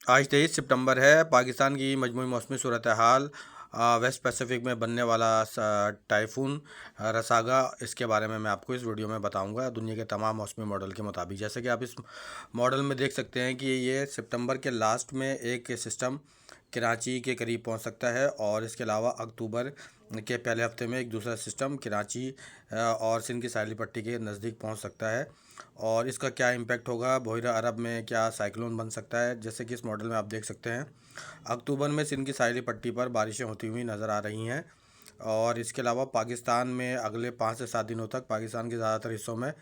आज 23 सितंबर है। पाकिस्तान की मजमूई मौसमी सूरत हाल, वेस्ट पैसिफिक में बनने वाला टाइफून रसागा, इसके बारे में मैं आपको इस वीडियो में बताऊंगा दुनिया के तमाम मौसमी मॉडल के मुताबिक। जैसे कि आप इस मॉडल में देख सकते हैं कि ये सितंबर के लास्ट में एक सिस्टम कराची के करीब पहुंच सकता है, और इसके अलावा अक्टूबर के पहले हफ्ते में एक दूसरा सिस्टम कराची और सिंध की साहिली पट्टी के नज़दीक पहुंच सकता है। और इसका क्या इम्पैक्ट होगा, बहिरा अरब में क्या साइक्लोन बन सकता है। जैसे कि इस मॉडल में आप देख सकते हैं, अक्टूबर में सिंध की साहिली पट्टी पर बारिशें होती हुई नज़र आ रही हैं। और इसके अलावा पाकिस्तान में अगले 5 से 7 दिनों तक पाकिस्तान के ज़्यादातर हिस्सों में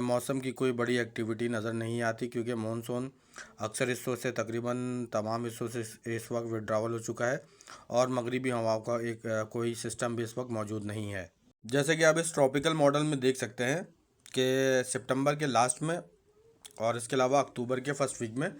मौसम की कोई बड़ी एक्टिविटी नज़र नहीं आती, क्योंकि मानसून अक्सर हिस्सों से, तकरीबन तमाम हिस्सों से इस वक्त विड्रावल हो चुका है, और मगरिबी हवाओं का कोई सिस्टम भी इस वक्त मौजूद नहीं है। जैसे कि आप इस ट्रॉपिकल मॉडल में देख सकते हैं कि सितंबर के लास्ट में और इसके अलावा अक्टूबर के फर्स्ट वीक में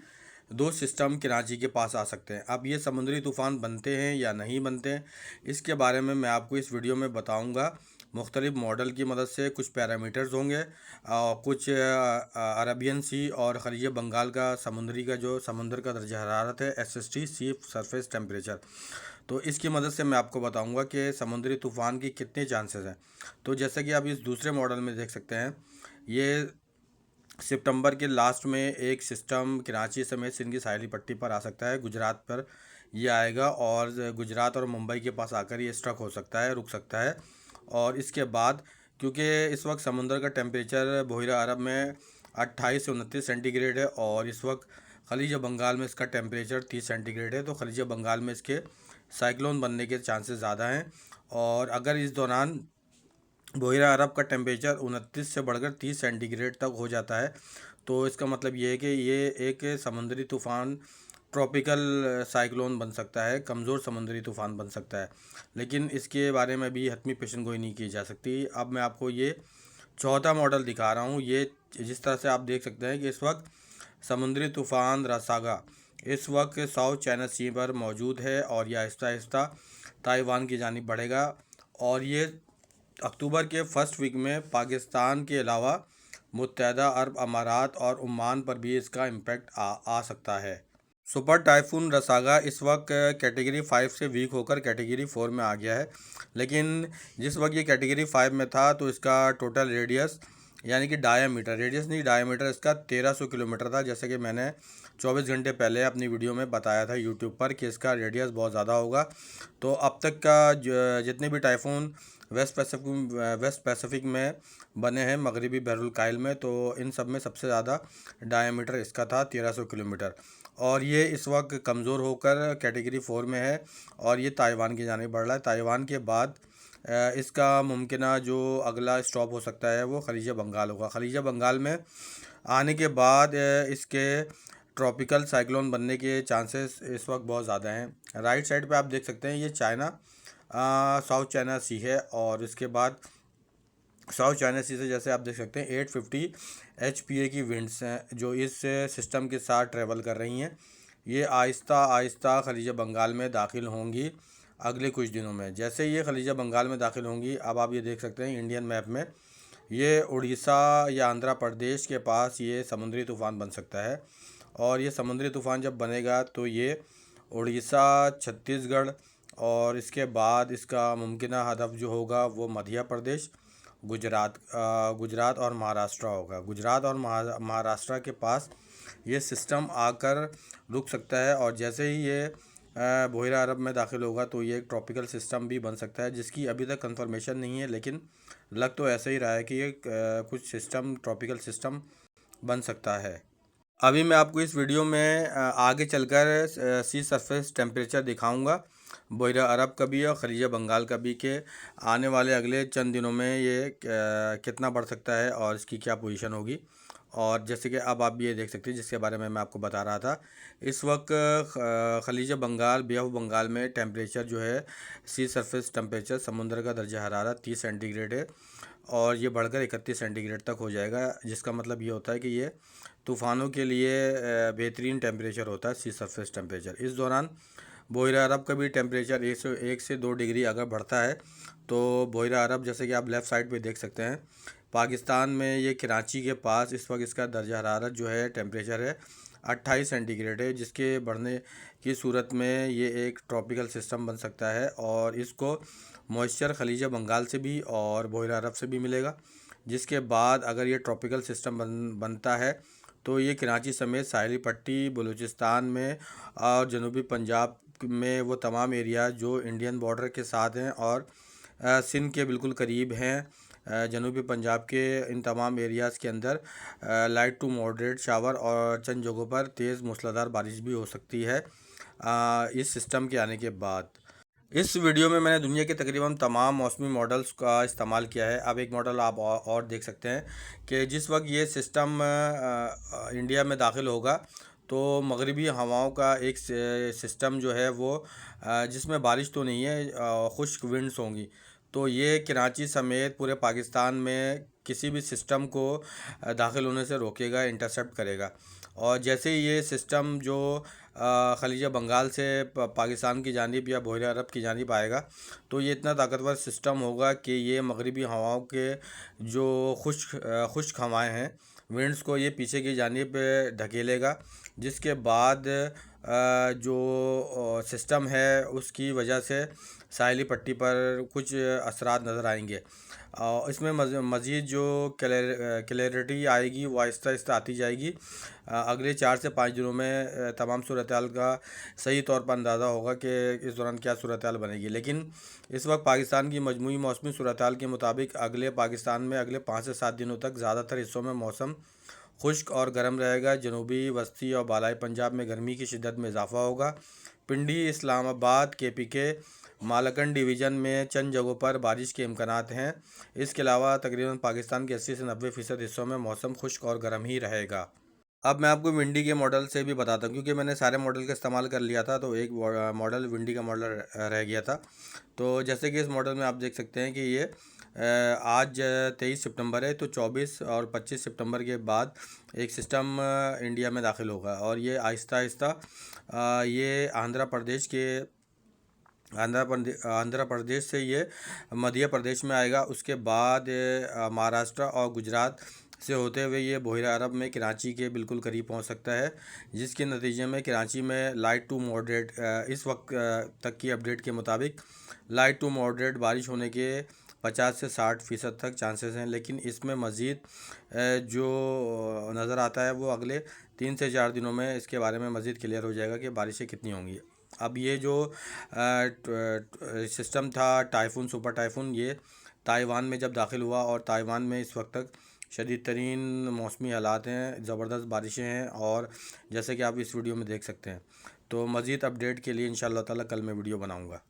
दो सिस्टम कराची के पास आ सकते हैं। अब ये समुद्री तूफ़ान बनते हैं या नहीं बनते हैं, इसके बारे में मैं आपको इस वीडियो में बताऊंगा। मुख्तलिफ मॉडल की मदद से कुछ पैरामीटर्स होंगे, कुछ अरबियन सी और खलीज बंगाल का समुद्री का जो समुंदर का दर्जा हरारत है, SST, सी सरफेस टेम्परेचर, तो इसकी मदद से मैं आपको बताऊंगा कि समुद्री तूफ़ान की कितने चांसेस हैं। तो जैसे कि आप इस दूसरे मॉडल में देख सकते हैं, ये सितंबर के लास्ट में एक सिस्टम कराची समेत सिंध की साहिली पट्टी पर आ सकता है, गुजरात पर ये आएगा, और गुजरात और मुंबई के पास आकर ये स्ट्रक हो सकता है, रुक सकता है। और इसके बाद, क्योंकि इस वक्त समुंदर का टेम्परेचर बहिरा अरब में 28 से 29 सेंटीग्रेड है, और इस वक्त खलीज बंगाल में इसका टेम्परेचर 30 सेंटीग्रेड है, तो खलीज बंगाल में इसके साइक्लोन बनने के चांसेस ज़्यादा हैं। और अगर इस दौरान बहिरा अरब का टेम्परेचर 29 से बढ़कर 30 सेंटीग्रेड तक हो जाता है, तो इसका मतलब ये है कि ये एक समुद्री तूफ़ान, ट्रॉपिकल साइक्लोन बन सकता है, कमज़ोर समुद्री तूफ़ान बन सकता है। लेकिन इसके बारे में भी हतमी पेशन गोई नहीं की जा सकती। अब मैं आपको ये चौथा मॉडल दिखा रहा हूँ। ये जिस तरह से आप देख सकते हैं कि इस वक्त समुद्री तूफ़ान रसागा इस वक्त साउथ चाइना सी पर मौजूद है, और यह आहिस्ता आहिस्ता ताइवान की जानिब बढ़ेगा, और ये अक्टूबर के फर्स्ट वीक में पाकिस्तान के अलावा मुत्तहदा अरब अमारात और ओमान पर भी इसका इम्पैक्ट आ सकता है। सुपर टाइफून रसागा इस वक्त कैटेगरी 5 से वीक होकर कैटेगरी 4 में आ गया है। लेकिन जिस वक्त ये कैटेगरी 5 में था, तो इसका टोटल रेडियस, यानी कि डायामीटर, रेडियस नहीं डायामीटर, इसका 1300 किलोमीटर था। जैसे कि मैंने 24 घंटे पहले अपनी वीडियो में बताया था यूट्यूब पर कि इसका रेडियस बहुत ज़्यादा होगा। तो अब तक का जितने भी टाइफून वेस्ट पैसिफिक में बने हैं, मगरबी बहरुल कायल में, तो इन सब में सबसे ज़्यादा डायामीटर इसका था 1300 किलोमीटर। और ये इस वक्त कमज़ोर होकर कैटेगरी 4 में है, और ये ताइवान की जानिब बढ़ रहा है। ताइवान के बाद इसका मुमकिन जो अगला स्टॉप हो सकता है वो खलीज बंगाल होगा। खलीज बंगाल में आने के बाद इसके ट्रॉपिकल साइक्लोन बनने के चांसेस इस वक्त बहुत ज़्यादा हैं। राइट साइड पे आप देख सकते हैं, ये चाइना, साउथ चाइना सी है, और इसके बाद साउथ चाइना सी से जैसे आप देख सकते हैं 850 HPA की विंड्स हैं जो इस सिस्टम के साथ ट्रेवल कर रही हैं। ये आहिस्ता आहिस्ता खलीज बंगाल में दाखिल होंगी अगले कुछ दिनों में। जैसे ये खलीज बंगाल में दाखिल होंगी, अब आप ये देख सकते हैं इंडियन मैप में, ये उड़ीसा या आंध्र प्रदेश के पास ये समुद्री तूफ़ान बन सकता है। और ये समुद्री तूफ़ान जब बनेगा तो ये उड़ीसा, छत्तीसगढ़, और इसके बाद इसका मुमकिन हदफ जो होगा वो मध्य प्रदेश, गुजरात और महाराष्ट्र होगा। गुजरात और महाराष्ट्र के पास ये सिस्टम आकर रुक सकता है, और जैसे ही ये बहिरा अरब में दाखिल होगा तो ये एक ट्रॉपिकल सिस्टम भी बन सकता है, जिसकी अभी तक कंफर्मेशन नहीं है, लेकिन लग तो ऐसा ही रहा है कि ये कुछ सिस्टम, ट्रॉपिकल सिस्टम बन सकता है। अभी मैं आपको इस वीडियो में आगे चलकर सी सरफेस टेम्परेचर दिखाऊंगा, बहिरा अरब का भी और खलीज बंगाल का भी, कि आने वाले अगले चंद दिनों में ये कितना बढ़ सकता है और इसकी क्या पोजीशन होगी। और जैसे कि अब आप ये देख सकते हैं, जिसके बारे में मैं आपको बता रहा था, इस वक्त खलीज बंगाल, बे ऑफ बंगाल में टेम्परेचर जो है, सी सरफेस टेम्परेचर, समुंदर का दर्जा हरारत 30 सेंटीग्रेड है, और ये बढ़कर 31 सेंटीग्रेड तक हो जाएगा। जिसका मतलब ये होता है कि ये तूफ़ानों के लिए बेहतरीन टेम्परेचर होता है, सी सरफेस टेम्परेचर। इस दौरान बहिरा अरब का भी टेम्परेचर 1 से 2 डिग्री अगर बढ़ता है, तो बहिरा अरब, जैसे कि आप लेफ़्ट साइड पे देख सकते हैं, पाकिस्तान में ये कराची के पास इस वक्त इसका दर्जा हरारत जो है, टेम्परेचर है 28 सेंटीग्रेड है, जिसके बढ़ने की सूरत में ये एक ट्रॉपिकल सिस्टम बन सकता है और इसको मॉइस्चर खलीज बंगाल से भी और बहरा अरब से भी मिलेगा। जिसके बाद अगर ये ट्रॉपिकल सिस्टम बनता है तो ये कराची समेत साहिली पट्टी, बलूचिस्तान में और जनूबी पंजाब में वो तमाम एरिया जो इंडियन बॉर्डर के साथ हैं और सिंध के बिल्कुल करीब हैं, जनूबी पंजाब के इन तमाम एरियाज़ के अंदर लाइट टू मॉडरेट शावर और चंद जगहों पर तेज़ मूसलाधार बारिश भी हो सकती है इस सिस्टम के आने के बाद। इस वीडियो में मैंने दुनिया के तकरीबन तमाम मौसमी मॉडल्स का इस्तेमाल किया है। अब एक मॉडल आप और देख सकते हैं कि जिस वक्त ये सिस्टम इंडिया में दाखिल होगा तो मगरिबी हवाओं का एक सिस्टम जो है वो जिसमें बारिश तो नहीं है, खुश्क विंड्स होंगी, तो ये कराची समेत पूरे पाकिस्तान में किसी भी सिस्टम को दाखिल होने से रोकेगा, इंटरसेप्ट करेगा। और जैसे ही ये सिस्टम जो खलीज बंगाल से पाकिस्तान की जानिब या बहरा अरब की जानिब आएगा तो ये इतना ताकतवर सिस्टम होगा कि ये मगरिबी हवाओं के जो खुश्क हवाएं हैं, विंड्स को ये पीछे की जानिब धकेलेगा। जिसके बाद जो सिस्टम है उसकी वजह से साहिली पट्टी पर कुछ असरात नज़र आएंगे। इसमें मज़ीद जो क्लैरिटी आएगी वो आहिस्ता आहिस्ता आती जाएगी। अगले 4 से 5 दिनों में तमाम सूरत हाल का सही तौर पर अंदाज़ा होगा कि इस दौरान क्या सूरत हाल बनेगी। लेकिन इस वक्त पाकिस्तान की मजमूई मौसमी सूरत हाल के मुताबिक पाकिस्तान में अगले 5 से 7 दिनों तक ज़्यादातर हिस्सों में मौसम खुश्क और गर्म रहेगा। जनूबी वस्ती और बालाई पंजाब में गर्मी की शिद्दत में इजाफा होगा। पिंडी, इस्लामाबाद, KPK, मालकन डिवीज़न में चंद जगहों पर बारिश के इम्कानात हैं। इसके अलावा तकरीबन पाकिस्तान के 80 से 90% हिस्सों में मौसम खुश्क और गर्म ही रहेगा। अब मैं आपको विंडी के मॉडल से भी बताता हूँ, क्योंकि मैंने सारे मॉडल का इस्तेमाल कर लिया था तो एक मॉडल विंडी का मॉडल रह गया था। तो जैसे कि इस मॉडल में आप देख सकते हैं कि ये आज 23 सितंबर है, तो 24 और 25 सितंबर के बाद एक सिस्टम इंडिया में दाखिल होगा और ये आहिस्ता आहिस्ता ये आंध्र प्रदेश से ये मध्य प्रदेश में आएगा। उसके बाद महाराष्ट्र और गुजरात से होते हुए ये बहरा अरब में कराची के बिल्कुल करीब पहुंच सकता है, जिसके नतीजे में कराची में लाइट टू मॉडरेट इस वक्त तक की अपडेट के मुताबिक लाइट टू मॉडरेट बारिश होने के 50 से 60% तक चांसेस हैं। लेकिन इसमें मज़ीद जो नज़र आता है वो अगले 3 से 4 दिनों में इसके बारे में मज़ीद क्लियर हो जाएगा कि बारिशें कितनी होंगी। अब ये जो सिस्टम था टाइफून, सुपर टाइफून, ये ताइवान में जब दाखिल हुआ और ताइवान में इस वक्त तक शदीद तरीन मौसमी हालात हैं, ज़बरदस्त बारिशें हैं और जैसे कि आप इस वीडियो में देख सकते हैं। तो मज़ीद अपडेट के लिए इंशाअल्लाह ताला कल मैं वीडियो बनाऊँगा।